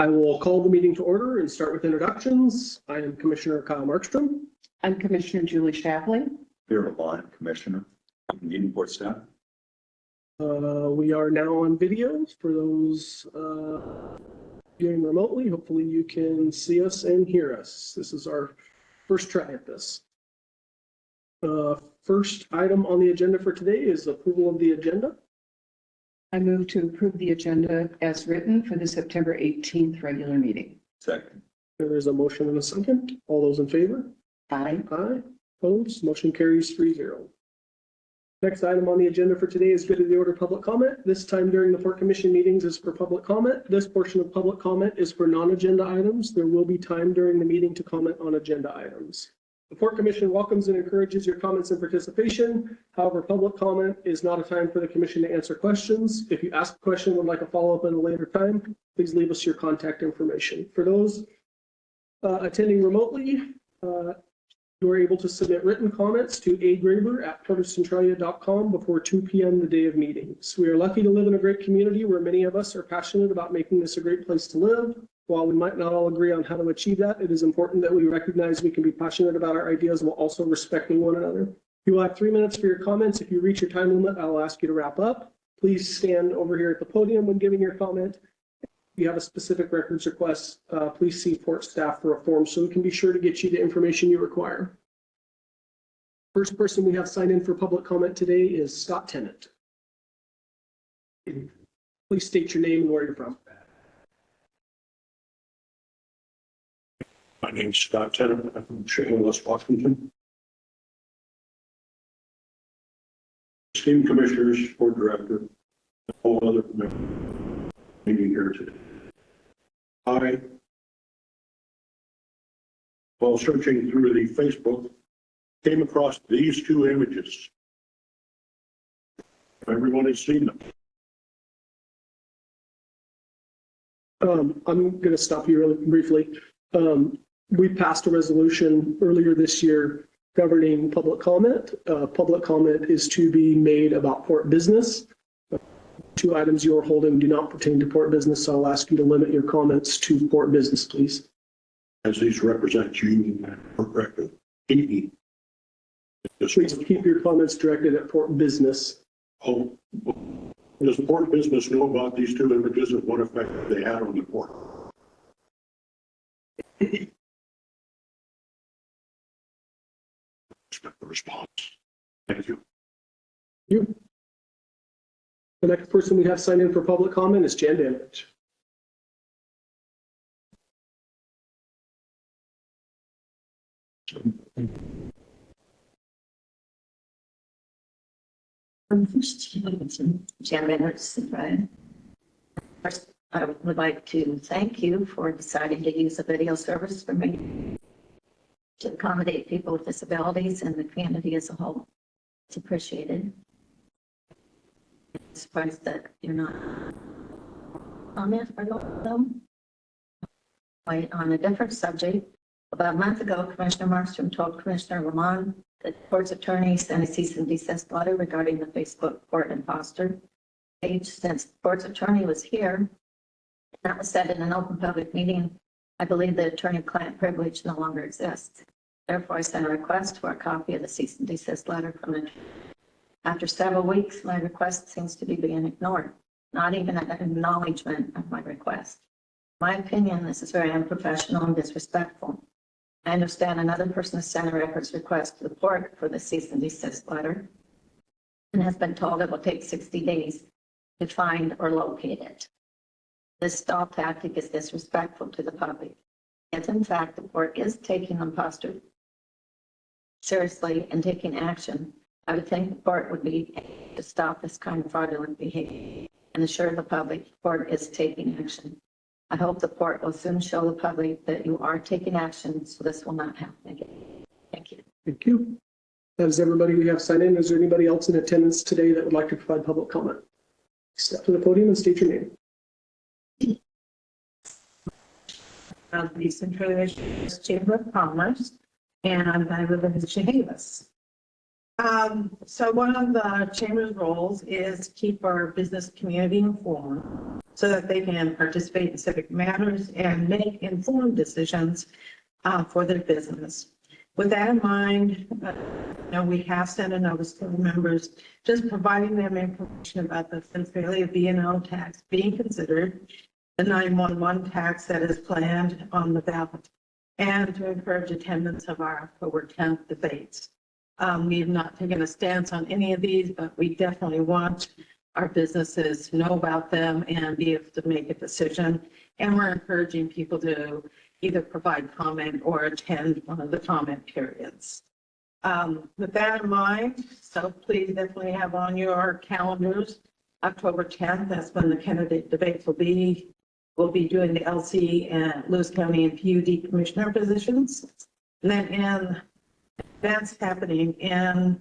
I will call the meeting to order and start with introductions. I am Commissioner Kyle Markstrom. I'm Commissioner Julie Shapley. Here, I'm Commissioner. Meeting board staff. We are now on video for those viewing remotely. Hopefully you can see us and hear us. This is our first try at this. First item on the agenda for today is approval of the agenda. I move to approve the agenda as written for the September 18th regular meeting. Second. There is a motion and a second. All those in favor? Aye. Aye. Opposed? Motion carries 3-0. Next item on the agenda for today is good of the order public comment. This time during the Port Commission meetings is for public comment. This portion of public comment is for non-agenda items. There will be time during the meeting to comment on agenda items. The Port Commission welcomes and encourages your comments and participation. However, public comment is not a time for the Commission to answer questions. If you ask a question and would like a follow-up at a later time, please leave us your contact information. For those attending remotely, you are able to submit written comments to agraber@portofcentralia.com before 2 p.m. the day of meetings. We are lucky to live in a great community where many of us are passionate about making this a great place to live. While we might not all agree on how to achieve that, it is important that we recognize we can be passionate about our ideas while also respecting one another. You will have 3 minutes for your comments. If you reach your time limit, I'll ask you to wrap up. Please stand over here at the podium when giving your comment. If you have a specific records request, please see Port staff for a form so we can be sure to get you the information you require. First person we have signed in for public comment today is Scott Tennant. Please state your name and where you're from. My name's Scott Tennant. I'm from Shameless, Washington. Esteemed commissioners, board director, and all other members meeting here today. I, while searching through the Facebook, came across these two images. Everyone has seen them. I'm going to stop you really briefly. We passed a resolution earlier this year governing public comment. Public comment is to be made about port business. 2 items you are holding do not pertain to port business, so I'll ask you to limit your comments to port business, please. As these represent you, correctly. Please keep your comments directed at port business. Oh, does the port business know about these 2 images and what effect they had on the port? Expect the response. Thank you. You. The next person we have signed in for public comment is Jan Damage. Jan Reynolds, Brian. First, I would like to thank you for deciding to use a video service for me to accommodate people with disabilities and the community as a whole. It's appreciated. I'm surprised that you're not comment for them. On a different subject, about a month ago, Commissioner Markstrom told Commissioner Lamont that the port's attorney sent a cease and desist letter regarding the Facebook port imposter page. Since the port's attorney was here, that was said in an open public meeting, I believe the attorney-client privilege no longer exists. Therefore, I sent a request for a copy of the cease and desist letter from the. After several weeks, my request seems to be being ignored, not even an acknowledgement of my request. In my opinion, this is very unprofessional and disrespectful. I understand another person has sent a records request to the port for the cease and desist letter and has been told it will take 60 days to find or locate it. This stall tactic is disrespectful to the public. If in fact the port is taking imposter seriously and taking action, I would think the port would be to stop this kind of fraudulent behavior and assure the public the port is taking action. I hope the port will soon show the public that you are taking action so this will not happen again. Thank you. Thank you. That is everybody we have signed in. Is there anybody else in attendance today that would like to provide public comment? Step to the podium and state your name. The Centralia Chamber of Commerce, and I live in Chehalis. So one of the chamber's roles is to keep our business community informed. so that they can participate in civic matters and make informed decisions for their business. With that in mind, we have sent a notice to the members, just providing them information about the Centralia B&O tax being considered, the 911 tax that is planned on the ballot, and to encourage attendance of our October 10th debates. We have not taken a stance on any of these, but we definitely want our businesses to know about them and be able to make a decision. And we're encouraging people to either provide comment or attend one of the comment periods. With that in mind, so please definitely have on your calendars, October 10th, that's when the candidate debates will be. We'll be doing the LC and Lewis County and PUD commissioner positions. And then in events happening in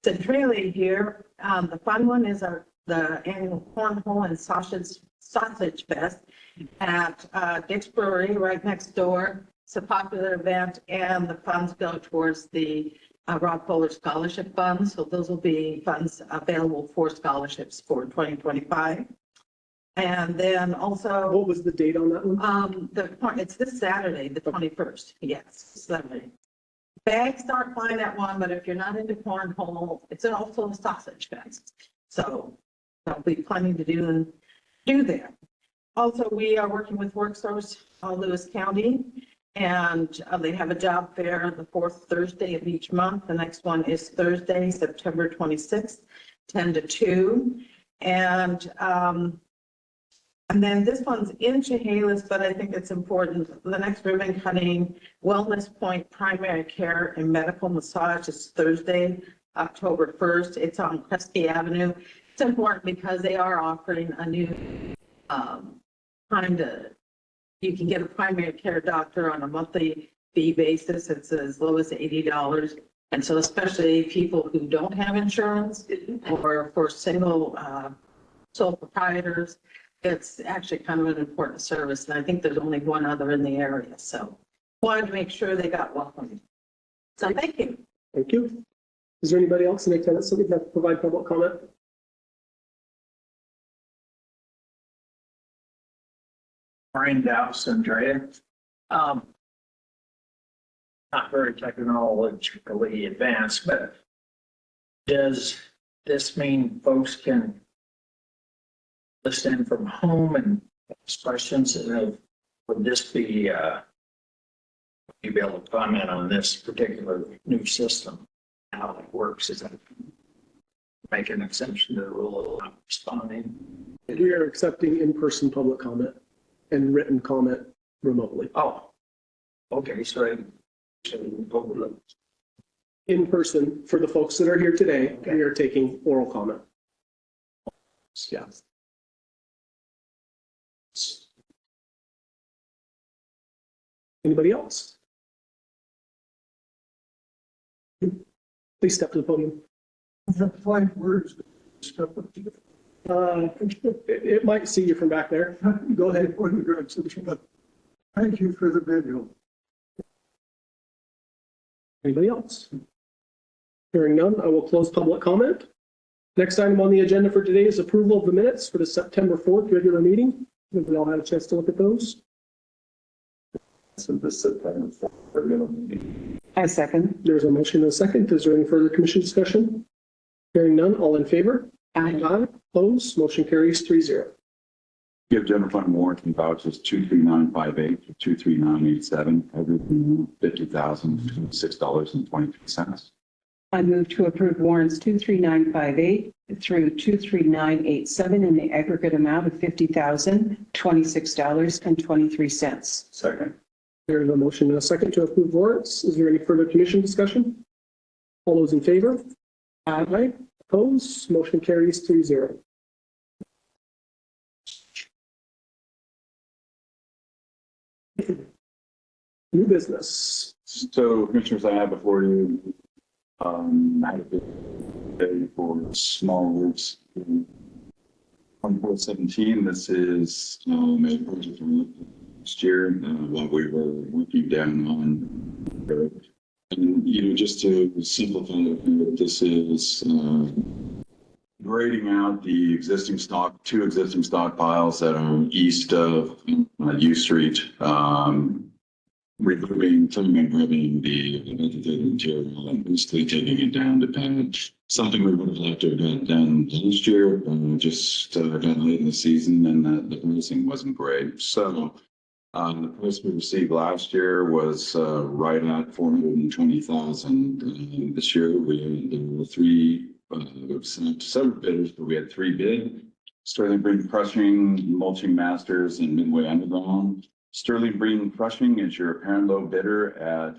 Centralia here, the fun one is the annual Cornhole and Sausage Fest at Dick's Brewery right next door. It's a popular event, and the funds go towards the Rob Fuller Scholarship Fund. So those will be funds available for scholarships for 2025. And then also, What was the date on that one? it's this Saturday, the 21st. Yes, Saturday. Bags start flying at 1, but if you're not into cornhole, it's also a sausage fest. So there'll be plenty to do there. Also, we are working with WorkSource Lewis County, and they have a job fair the fourth Thursday of each month. The next one is Thursday, September 26th, 10 to 2. And then this one's in Chehalis, but I think it's important. The next ribbon cutting, Wellness Point Primary Care and Medical Massage is Thursday, October 1st. It's on Kresge Avenue. It's important because they are offering a new you can get a primary care doctor on a monthly fee basis. It's as low as $80. And so especially people who don't have insurance or for single sole proprietors, it's actually kind of an important service. And I think there's only one other in the area. So wanted to make sure they got welcomed. So thank you. Thank you. Is there anybody else in attendance that would like to provide public comment? Brian Douse, Andrea. Not very technologically advanced, but does this mean folks can listen from home and ask questions? Would this be, you be able to comment on this particular new system, how it works? Is that make an exception to the rule of not responding? We are accepting in-person public comment and written comment remotely. Oh, okay, so In person, for the folks that are here today, we are taking oral comment. Yeah. Anybody else? Please step to the podium. It might see you from back there. Go ahead. Thank you for the video. Anybody else? Hearing none, I will close public comment. Next item on the agenda for today is approval of the minutes for the September 4th regular meeting. Have we all had a chance to look at those? I second. There's a motion and a second. Is there any further commission discussion? Hearing none, all in favor? Aye. Opposed? Motion carries 3-0. Give general fund warrant and vouchers 23958 to 23987, everything $50,006.23. I move to approve warrants 23958 through 23987 in the aggregate amount of $50,026.23. Second. There's a motion and a second to approve warrants. Is there any further commission discussion? All those in favor? Aye. Opposed? Motion carries 3-0. New business. So commissioners, I have before you, I had a bid for small roofs. 2417, this is a project from last year while we were working down on and just to simplify it, this is grading out the existing two existing stockpiles that are east of U Street. Removing, trimming and grubbing the vegetative material and basically taking it down to patch. Something we would have liked to have got done last year, just got late in the season and the pricing wasn't great. So the price we received last year was right at 420,000. This year we had several bidders, but we had 3 bid. Sterling Green Crushing, Mulching Masters, and Midway Underground. Sterling Green Crushing is your apparent low bidder at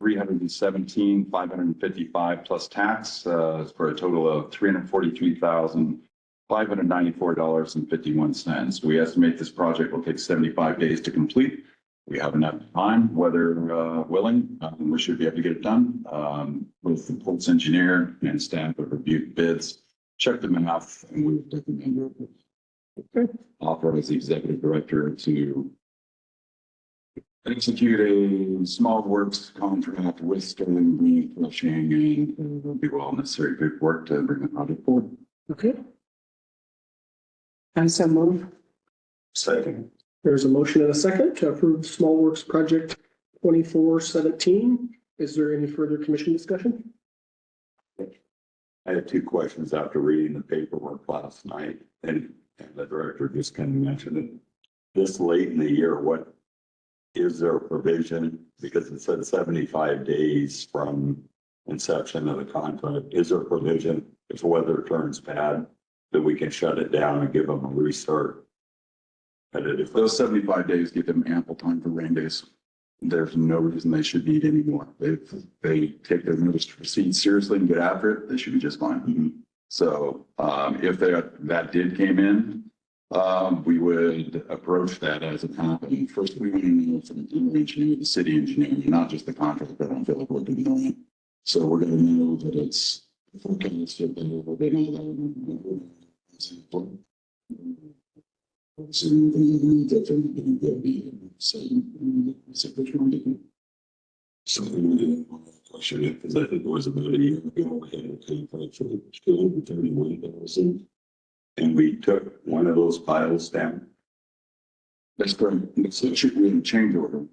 $317,555 plus tax, for a total of $343,594.51. We estimate this project will take 75 days to complete. We have enough time, weather willing. We should be able to get it done. Both the ports engineer and staff have reviewed bids, checked them out, and we would recommend authorize the executive director to execute a small works contract with Sterling Green Crushing and do all necessary paperwork to bring the project forward. Okay, I so move. Second. there's a motion and a second to approve Small Works Project 2417. Is there any further commission discussion? I had 2 questions after reading the paperwork last night, and the director just kind of mentioned it. This late in the year, what is there a provision? Because it said 75 days from inception of the contract. Is there a provision if weather turns bad that we can shut it down and give them a restart? If those 75 days give them ample time for rain days, there's no reason they should need any more. If they take their notice to proceed seriously and get after it, they should be just fine. Mm-hmm. So if that did came in, we would approach that as it happened. First, we want to know from the engineer, the city engineer, not just the contractor. I don't feel like we're doing it. So we're going to know that it's forecast of the Question it, because I think it was about a year ago, we had a contract for 231,000. And we took one of those piles down. That's correct. It's a change order.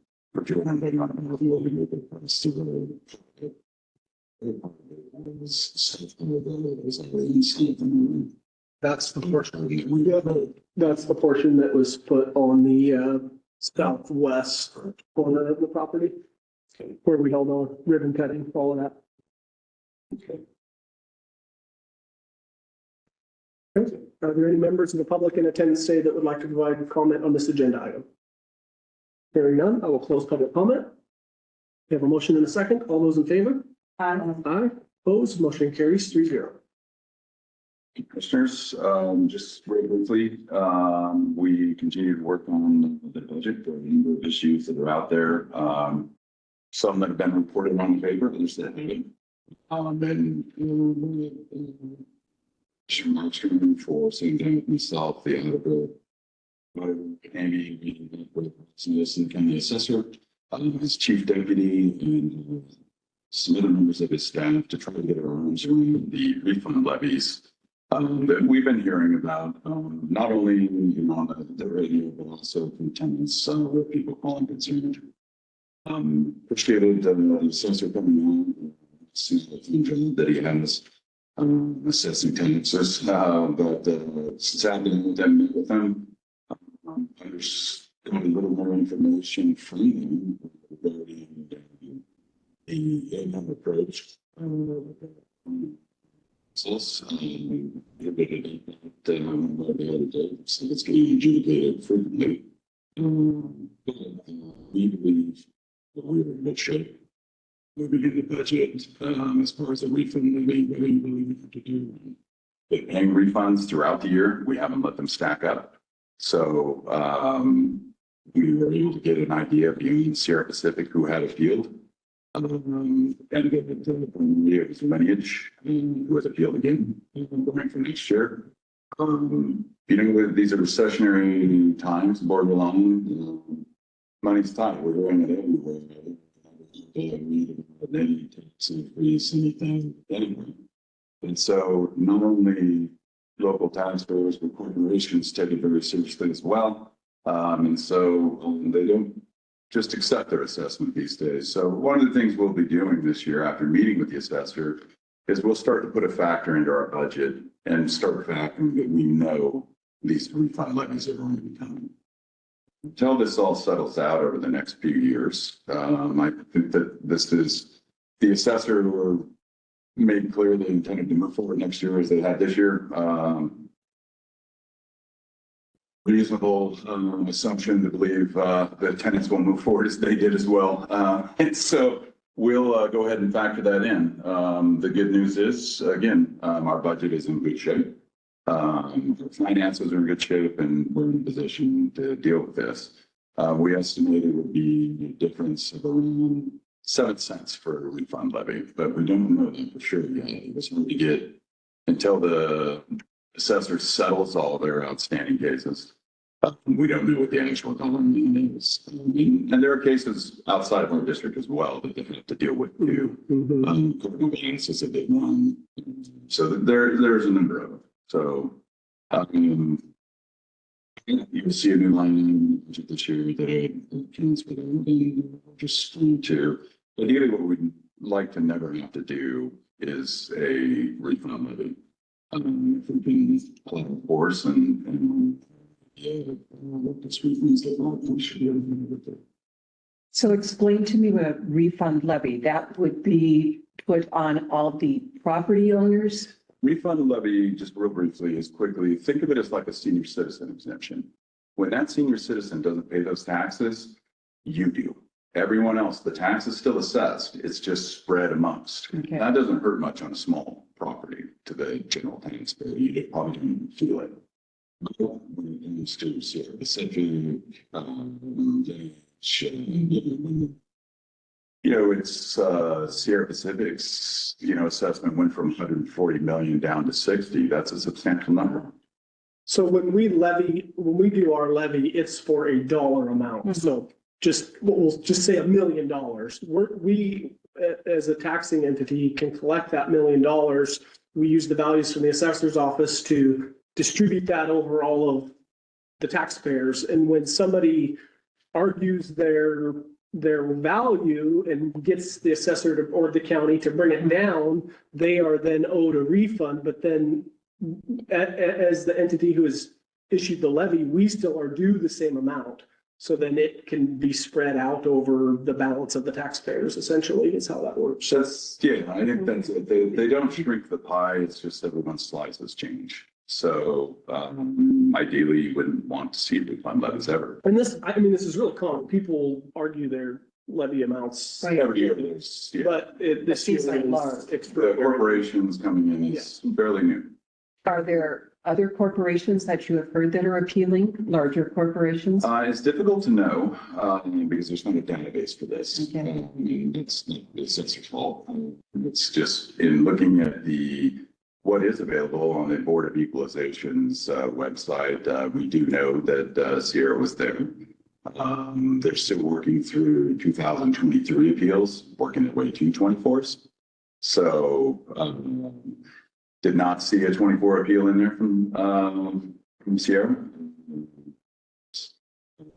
That's the portion. That's the portion that was put on the southwest corner of the property, where we held on ribbon cutting, all of that. Okay. Are there any members of the public in attendance today that would like to provide comment on this agenda item? Hearing none, I will close public comment. We have a motion and a second. All those in favor? Aye. Opposed, motion carries 3-0. Commissioners, just very briefly, we continue to work on the budget. There are a number of issues that are out there. Some that have been reported on the paper, others that haven't. For sitting down with myself, the auditor, Amy, meeting with Citizen County Assessor, his chief deputy, and some other members of his staff to try to get our arms around the refund levies that we've been hearing about, not only on the radio, but also from tenants, where people calling concerned. Appreciated the assessor coming on, that he has. Assessing tenants, but sat down with them, met with them. I just got a little more information from them regarding the approach. So it's getting adjudicated frequently. We believe that we're in good shape. Moving in the budget, as far as the refund, we really have to do. But paying refunds throughout the year, we haven't let them stack up. So we were able to get an idea beyond Sierra Pacific who had appealed. And get it to his lineage who has appealed again, going for next year. These are recessionary times, borderline. Money's tight. We're doing it everywhere. Any tax increase, anything, anyway. And so not only local taxpayers, but corporations take it very seriously as well. And so they don't just accept their assessment these days. So one of the things we'll be doing this year after meeting with the assessor is we'll start to put a factor into our budget and start factoring that we know these refund levies are going to be coming. Until this all settles out over the next few years, I think that this is, the assessor were made clear they intended to move forward next year as they had this year. Reasonable assumption to believe the tenants will move forward as they did as well. And so we'll go ahead and factor that in. The good news is, again, our budget is in good shape. Finances are in good shape and we're in a position to deal with this. We estimate it would be a difference of around 7 cents for a refund levy, but we don't know that for sure yet. It was hard to get until the assessor settles all their outstanding cases. We don't know what the actual dollar amount is. And there are cases outside of our district as well that they have to deal with too. Criminal cases that they run. So there's a number of them. So you'll see a new line in budget this year that accounts for that. Just to, ideally, what we'd like to never have to do is a refund levy. If we can apply a course and what this refunds look like, we should be able to do it. So explain to me what a refund levy, that would be put on all the property owners? Refund levy, just real briefly, is quickly, think of it as like a senior citizen exemption. When that senior citizen doesn't pay those taxes, you do. Everyone else, the tax is still assessed. It's just spread amongst. Okay. That doesn't hurt much on a small property to the general taxpayer. You probably don't feel it. But when it comes to specific, it's Sierra Pacific's, assessment went from 140 million down to 60. That's a substantial number. So when we do our levy, it's for a dollar amount. So we'll just say $1 million. We, as a taxing entity, can collect that $1 million. We use the values from the assessor's office to distribute that over all of the taxpayers. And when somebody argues their value and gets the assessor or the county to bring it down, they are then owed a refund. But then as the entity who has issued the levy, we still are due the same amount. So then it can be spread out over the balance of the taxpayers, essentially, is how that works. I think that's it. They don't shrink the pie. It's just everyone's slices change. So ideally, you wouldn't want to see refund levies ever. And this is really common. People argue their levy amounts Every year, but this year These are large. the corporations coming in is fairly new. Are there other corporations that you have heard that are appealing, larger corporations? It's difficult to know because there's not a database for this. Okay. It's not the assessor's fault. It's just in looking at what is available on the Board of Equalization's website. We do know that Sierra was there. They're still working through 2023 appeals, working their way to 24s. So did not see a 24 appeal in there from Sierra.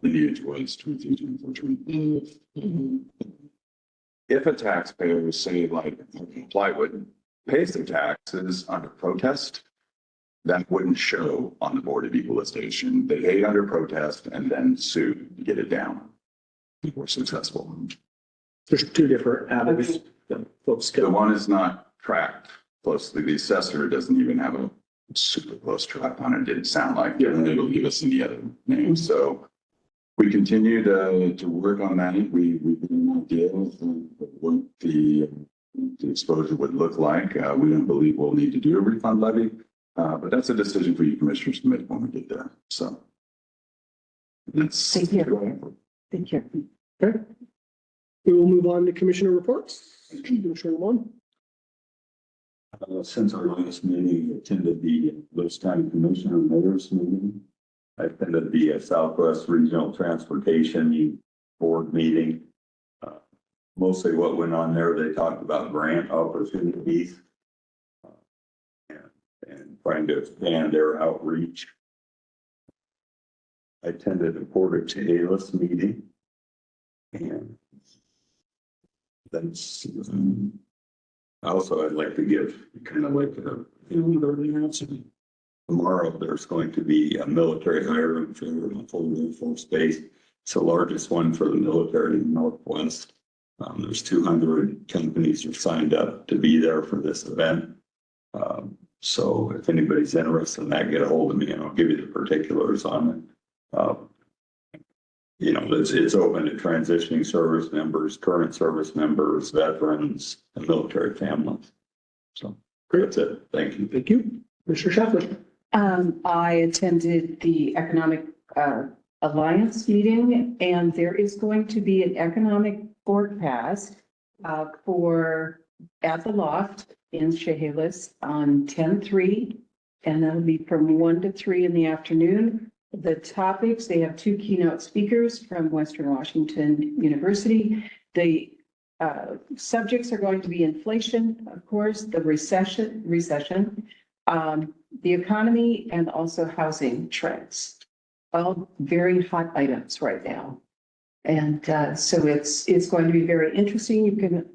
Lineage was 23, 24, 25. If a taxpayer, say like Plywood, pays their taxes under protest, that wouldn't show on the Board of Equalization. They paid under protest and then sued to get it down. They were successful. There's two different avenues that folks The can. one is not tracked closely. The assessor doesn't even have a super close track on it. It didn't sound like they were able to give us any other names. So we continue to work on that. We've got an idea of what the exposure would look like. We don't believe we'll need to do a refund levy, but that's a decision for you commissioners to make when we get there. So that's. Thank you. Thank you. Okay. We will move on to commissioner reports. Commissioner Lamont. Since our last meeting, attended the Lewis County Commissioner Mayor's meeting. I attended the Southwest Regional Transportation Board meeting. Mostly what went on there, they talked about grant opportunities. and trying to expand their outreach. I attended a Port of Chehalis meeting. And that's, also I'd like to give kind of like tomorrow, there's going to be a military hiring for the full Air Force Base. It's the largest one for the military in the Northwest. There's 200 companies are signed up to be there for this event. So if anybody's interested in that, get a hold of me and I'll give you the particulars on it. You know, it's open to transitioning service members, current service members, veterans, and military families. So that's it. Thank you. Thank you. Mr. Scheffler. I attended the Economic Alliance meeting, and there is going to be an economic forecast for at the Loft in Chehalis on 10/3, and that'll be from 1 to 3 in the afternoon. The topics, they have 2 keynote speakers from Western Washington University. The subjects are going to be inflation, of course, the recession, the economy, and also housing trends. All very hot items right now. And so it's going to be very interesting. You can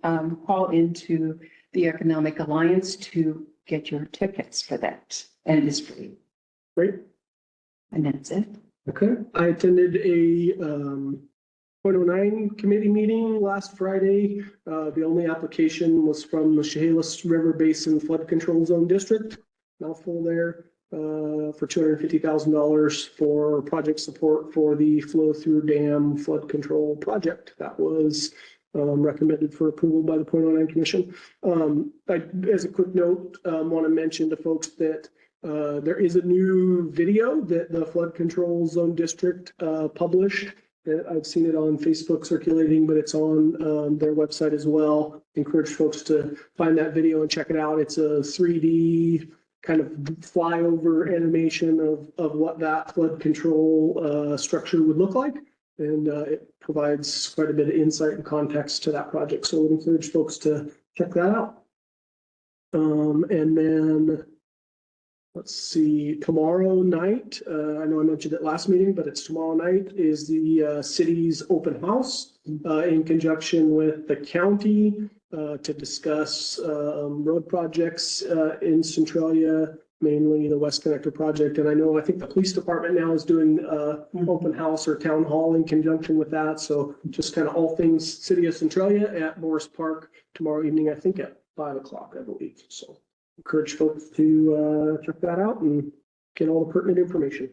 call into the Economic Alliance to get your tickets for that. And it is free. Great. And that's it. Okay. I attended a 0.09 committee meeting last Friday. The only application was from the Chehalis River Basin Flood Control Zone District. Mouthful there. For $250,000 for project support for the flow through dam flood control project. That was recommended for approval by the 0.09 Commission. As a quick note, want to mention to folks that there is a new video that the Flood Control Zone District published. I've seen it on Facebook circulating, but it's on their website as well. Encourage folks to find that video and check it out. It's a 3D kind of flyover animation of what that flood control structure would look like. And it provides quite a bit of insight and context to that project. So I would encourage folks to check that out. And then let's see, tomorrow night, I know I mentioned it last meeting, but it's tomorrow night is the city's open house in conjunction with the county to discuss road projects in Centralia, mainly the West Connector project. And I think the police department now is doing open house or town hall in conjunction with that. So just kind of all things city of Centralia at Morris Park tomorrow evening, I think at 5 o'clock, I believe. So encourage folks to check that out and get all the pertinent information.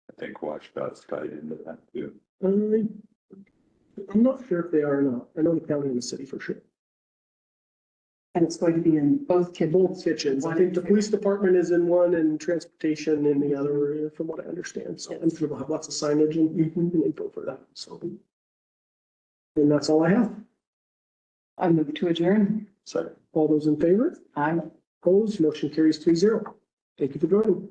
I think WashDOT's tied into that too. I'm not sure if they are or not. I know the county and the city for sure. And it's going to be in both kitchens. I think the police department is in one and transportation in the other, from what I understand. So I'm sure we'll have lots of signage and info for that. So, and that's all I have. I move to adjourn. So All those in favor? Aye. Opposed? Motion carries 3-0. Thank you for joining.